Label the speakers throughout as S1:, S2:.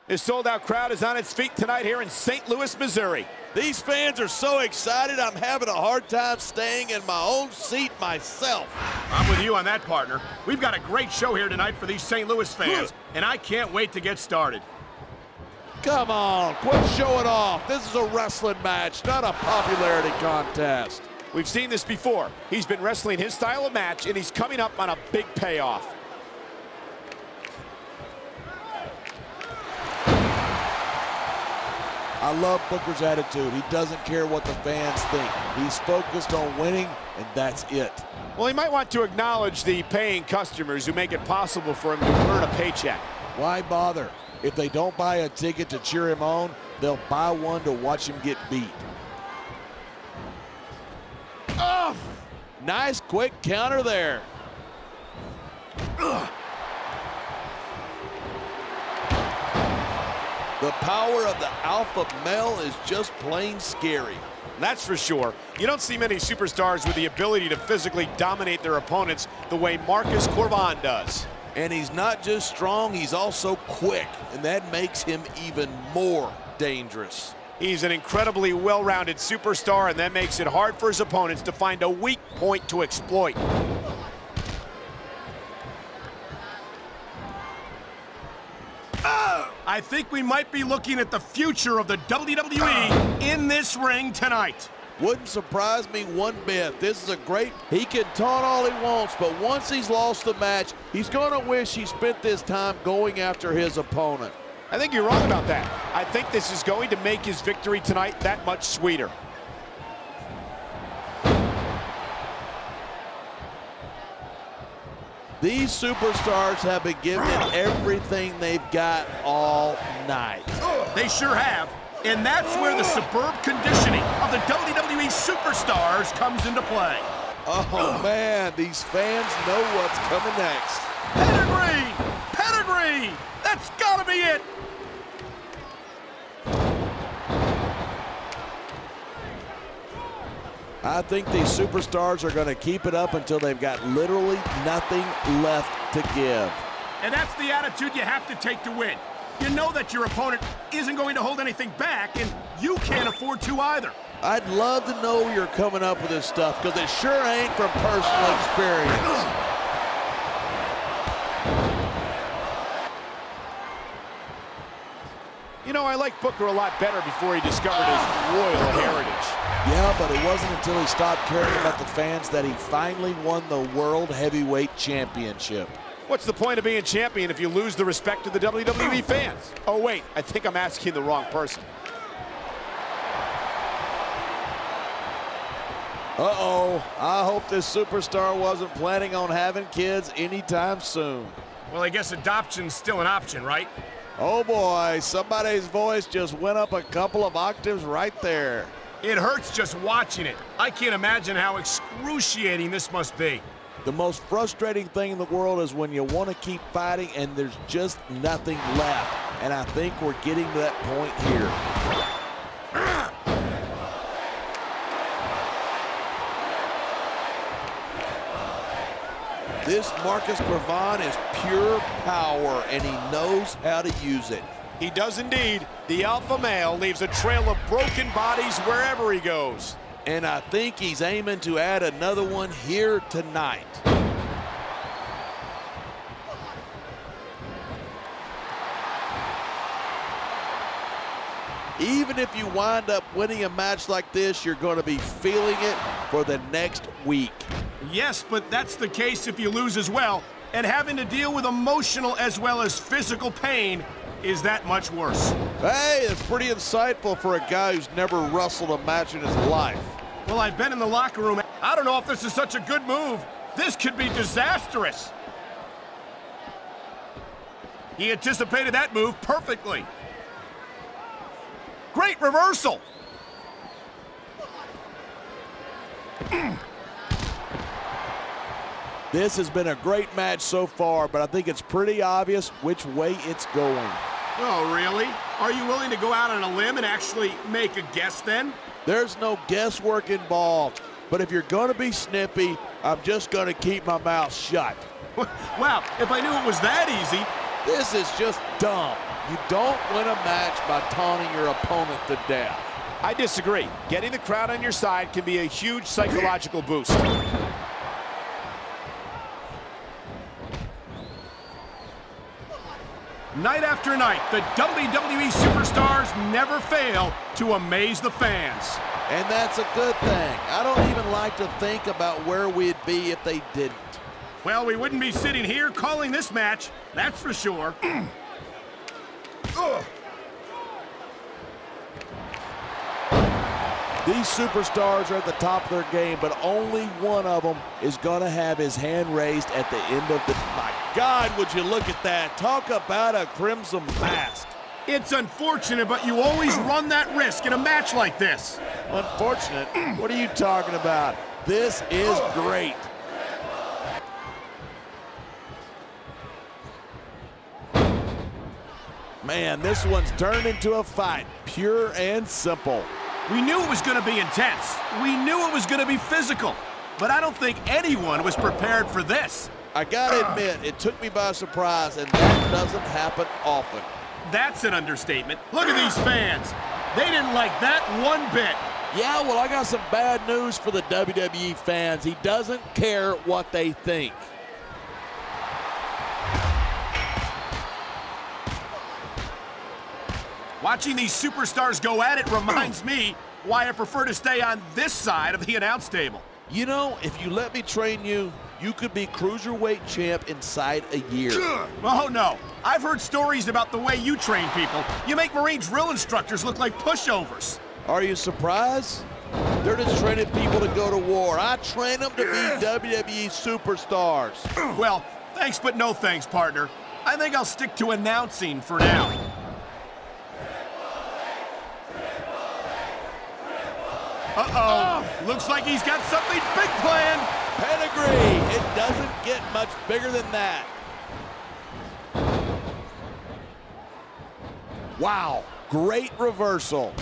S1: This sold-out crowd is on its feet tonight here in St. Louis, Missouri.
S2: These fans are so excited, I'm having a hard time staying in my own seat myself.
S3: I'm with you on that, partner. We've got a great show here tonight for these St. Louis fans, and I can't wait to get started.
S2: Come on, quit showing off. This is a wrestling match, not a popularity contest.
S1: We've seen this before. He's been wrestling his style of match, and he's coming up on a big payoff.
S2: I love Booker's attitude. He doesn't care what the fans think. He's focused on winning, and that's it.
S1: Well, he might want to acknowledge the paying customers who make it possible for him to earn a paycheck.
S2: Why bother? If they don't buy a ticket to cheer him on, they'll buy one to watch him get beat. Oh! Nice quick counter there. Ugh. The power of the alpha male is just plain scary.
S1: That's for sure. You don't see many superstars with the ability to physically dominate their opponents the way Marcus Cor does.
S2: And he's not just strong, he's also quick, and that makes him even more dangerous.
S1: He's an incredibly well-rounded superstar, and that makes it hard for his opponents to find a weak point to exploit.
S3: I think we might be looking at the future of the WWE in this ring tonight.
S2: Wouldn't surprise me one bit. This is a great, he can taunt all he wants, but once he's lost the match, he's gonna wish he spent this time going after his opponent.
S1: I think you're wrong about that. I think this is going to make his victory tonight that much sweeter.
S2: These superstars have been given everything they've got all night.
S3: They sure have. And that's where the superb conditioning of the WWE superstars comes into play.
S2: Oh, man, these fans know what's coming next.
S3: Pedigree! Pedigree! That's gotta be it!
S2: I think these superstars are going to keep it up until they've got literally nothing left to give.
S3: And that's the attitude you have to take to win. You know that your opponent isn't going to hold anything back, and you can't afford to either.
S2: I'd love to know you're coming up with this stuff, because it sure ain't from personal experience.
S1: You know, I liked Booker a lot better before he discovered his royal heritage.
S2: Yeah, but it wasn't until he stopped caring about the fans that he finally won the World Heavyweight Championship.
S1: What's the point of being champion if you lose the respect of the WWE fans? Oh, wait, I think I'm asking the wrong person.
S2: Uh-oh, I hope this superstar wasn't planning on having kids anytime soon.
S3: Well, I guess adoption's still an option, right?
S2: Oh boy, somebody's voice just went up a couple of octaves right there.
S3: It hurts just watching it. I can't imagine how excruciating this must be.
S2: The most frustrating thing in the world is when you want to keep fighting and there's just nothing left. And I think we're getting to that point here. This Marcus Cor is pure power, and he knows how to use it.
S1: He does indeed. The alpha male leaves a trail of broken bodies wherever he goes.
S2: And I think he's aiming to add another one here tonight. Even if you wind up winning a match like this, you're going to be feeling it for the next week.
S3: Yes, but that's the case if you lose as well. And having to deal with emotional as well as physical pain is that much worse.
S2: Hey, it's pretty insightful for a guy who's never wrestled a match in his life.
S3: Well, I've been in the locker room. I don't know if this is such a good move. This could be disastrous. He anticipated that move perfectly. Great reversal.
S2: This has been a great match so far, but I think it's pretty obvious which way it's going.
S3: Oh, really? Are you willing to go out on a limb and actually make a guess then?
S2: There's no guesswork involved, but if you're going to be snippy, I'm just going to keep my mouth shut.
S3: Wow, if I knew it was that easy.
S2: This is just dumb. You don't win a match by taunting your opponent to death.
S1: I disagree. Getting the crowd on your side can be a huge psychological boost.
S3: Night after night, the WWE superstars never fail to amaze the fans.
S2: And that's a good thing. I don't even like to think about where we'd be if they didn't.
S3: Well, we wouldn't be sitting here calling this match, that's for sure.
S2: These superstars are at the top of their game, but only one of them is going to have his hand raised at the end of the... My God, would you look at that? Talk about a crimson mask.
S3: It's unfortunate, but you always run that risk in a match like this.
S2: Unfortunate? What are you talking about? This is great. Man, this one's turned into a fight, pure and simple.
S3: We knew it was going to be intense. We knew it was going to be physical. But I don't think anyone was prepared for this.
S2: I gotta admit, it took me by surprise, and that doesn't happen often.
S3: That's an understatement. Look at these fans. They didn't like that one bit.
S2: Yeah, well, I got some bad news for the WWE fans. He doesn't care what they think.
S3: Watching these superstars go at it reminds me why I prefer to stay on this side of the announce table.
S2: You know, if you let me train you, you could be cruiserweight champ inside a year.
S3: Oh, no. I've heard stories about the way you train people. You make Marine drill instructors look like pushovers.
S2: Are you surprised? They're just training people to go to war. I train them to be WWE superstars.
S3: Well, thanks but no thanks, partner. I think I'll stick to announcing for now. Uh-oh. Looks like he's got something big planned.
S2: Pedigree. It doesn't get much bigger than that. Wow. Great reversal.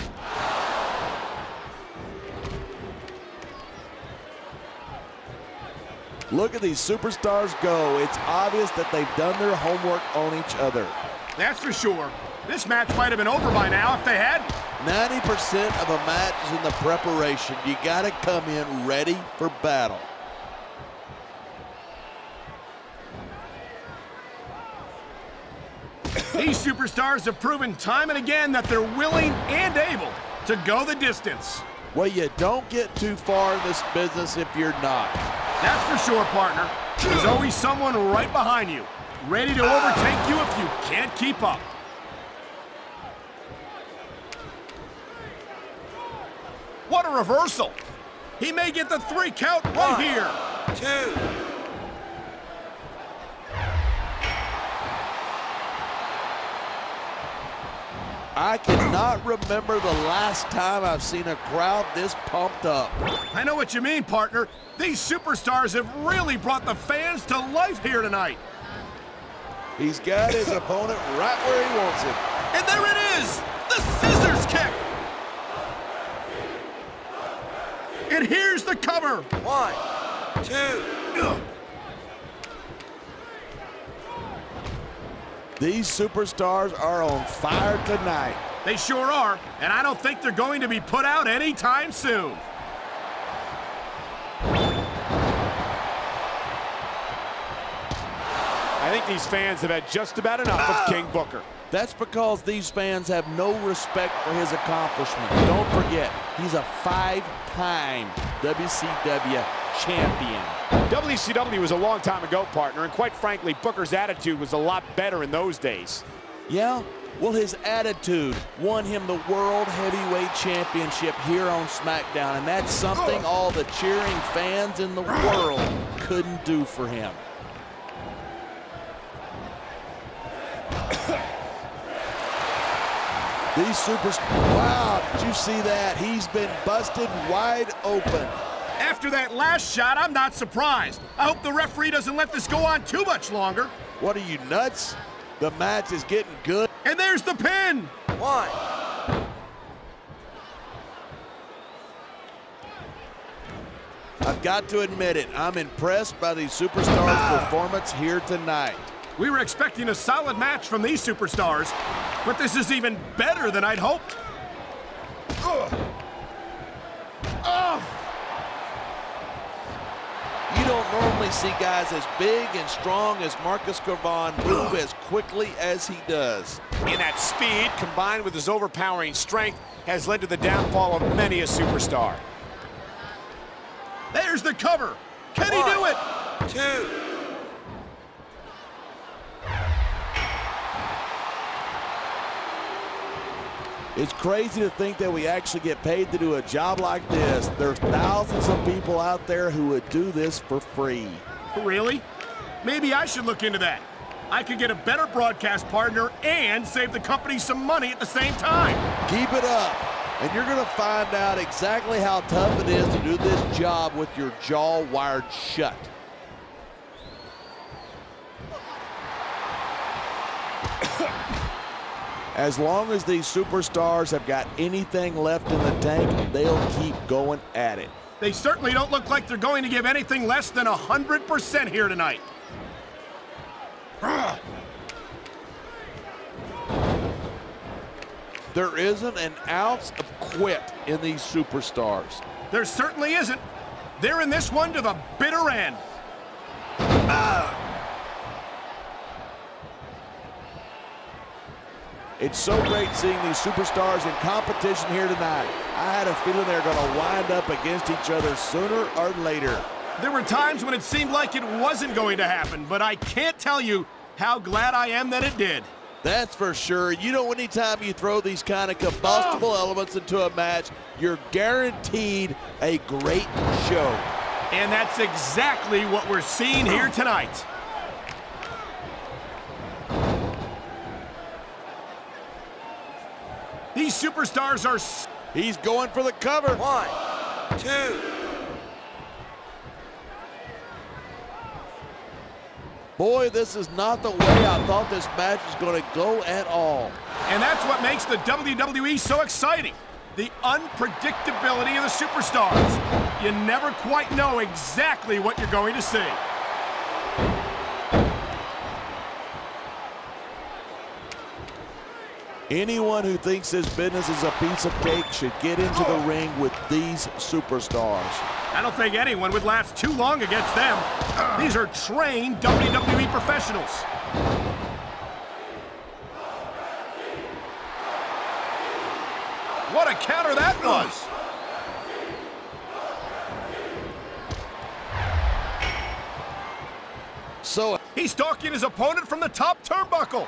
S2: Look at these superstars go. It's obvious that they've done their homework on each other.
S3: That's for sure. This match might have been over by now if they had.
S2: 90% of a match is in the preparation. You got to come in ready for battle.
S3: These superstars have proven time and again that they're willing and able to go the distance.
S2: Well, you don't get too far in this business if you're not.
S3: That's for sure, partner. There's always someone right behind you, ready to overtake you if you can't keep up. What a reversal. He may get the 3 count right here.
S4: 2.
S2: I cannot remember the last time I've seen a crowd this pumped up.
S3: I know what you mean, partner. These superstars have really brought the fans to life here tonight.
S2: He's got his opponent right where he wants him.
S3: And there it is, the scissors kick. And here's the cover.
S4: 1, 2.
S2: These superstars are on fire tonight.
S3: They sure are, and I don't think they're going to be put out anytime soon.
S1: I think these fans have had just about enough of King Booker.
S2: That's because these fans have no respect for his accomplishment. Don't forget, he's a 5-time WCW champion.
S1: WCW was a long time ago, partner, and quite frankly, Booker's attitude was a lot better in those days.
S2: Yeah? Well, his attitude won him the World Heavyweight Championship here on SmackDown, and that's something all the cheering fans in the world couldn't do for him. These superstars, wow, did you see that? He's been busted wide open.
S3: After that last shot, I'm not surprised. I hope the referee doesn't let this go on too much longer.
S2: What are you, nuts? The match is getting good.
S3: And there's the pin.
S4: 1.
S2: I've got to admit it, I'm impressed by these superstars' performance here tonight.
S3: We were expecting a solid match from these superstars. But this is even better than I'd hoped.
S2: You don't normally see guys as big and strong as Marcus Cor move as quickly as he does.
S1: And that speed, combined with his overpowering strength, has led to the downfall of many a superstar.
S3: There's the cover. Can he do it?
S4: 2.
S2: It's crazy to think that we actually get paid to do a job like this. There's thousands of people out there who would do this for free.
S3: Really? Maybe I should look into that. I could get a better broadcast partner and save the company some money at the same time.
S2: Keep it up, and you're going to find out exactly how tough it is to do this job with your jaw wired shut. As long as these superstars have got anything left in the tank, they'll keep going at it.
S3: They certainly don't look like they're going to give anything less than 100% here tonight.
S2: There isn't an ounce of quit in these superstars.
S3: There certainly isn't. They're in this one to the bitter end.
S2: It's so great seeing these superstars in competition here tonight. I had a feeling they were going to wind up against each other sooner or later.
S3: There were times when it seemed like it wasn't going to happen, but I can't tell you how glad I am that it did.
S2: That's for sure. You know, anytime you throw these kind of combustible elements into a match, you're guaranteed a great show.
S3: And that's exactly what we're seeing here tonight. These superstars are...
S2: He's going for the cover.
S4: 1, 2.
S2: Boy, this is not the way I thought this match was going to go at all.
S3: And that's what makes the WWE so exciting. The unpredictability of the superstars. You never quite know exactly what you're going to see.
S2: Anyone who thinks this business is a piece of cake should get into the ring with these superstars.
S3: I don't think anyone would last too long against them. These are trained WWE professionals. What a counter that was!
S2: So
S3: he's stalking his opponent from the top turnbuckle.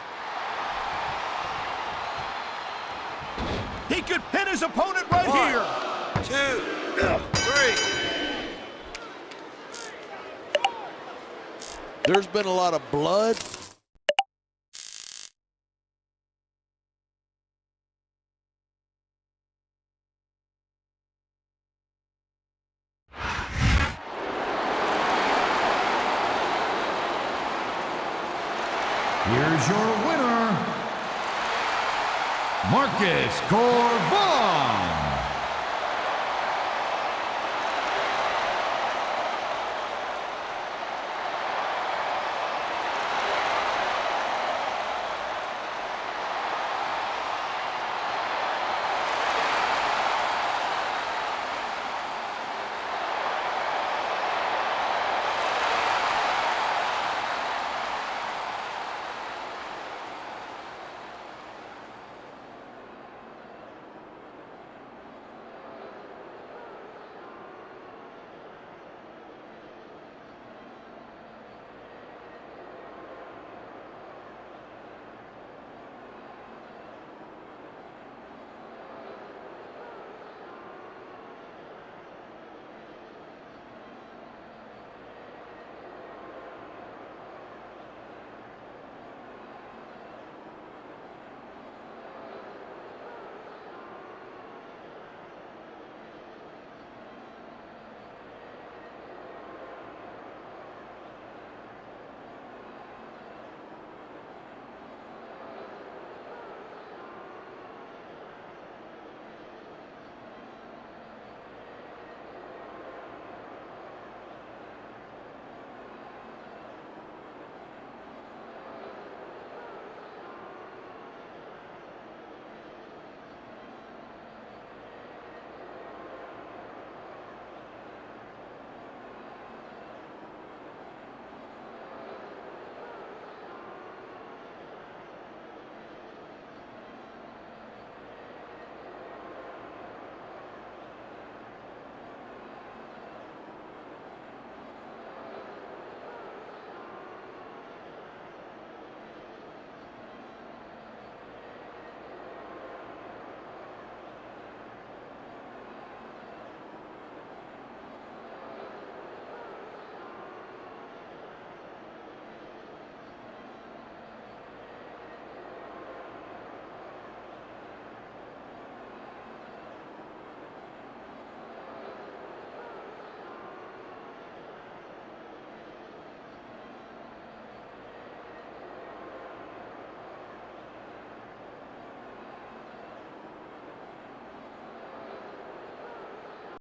S3: He could pin his opponent right
S4: 1,
S3: here.
S4: 2, 3.
S2: there's been a lot of blood.
S5: Here's your winner, Marcus Cor.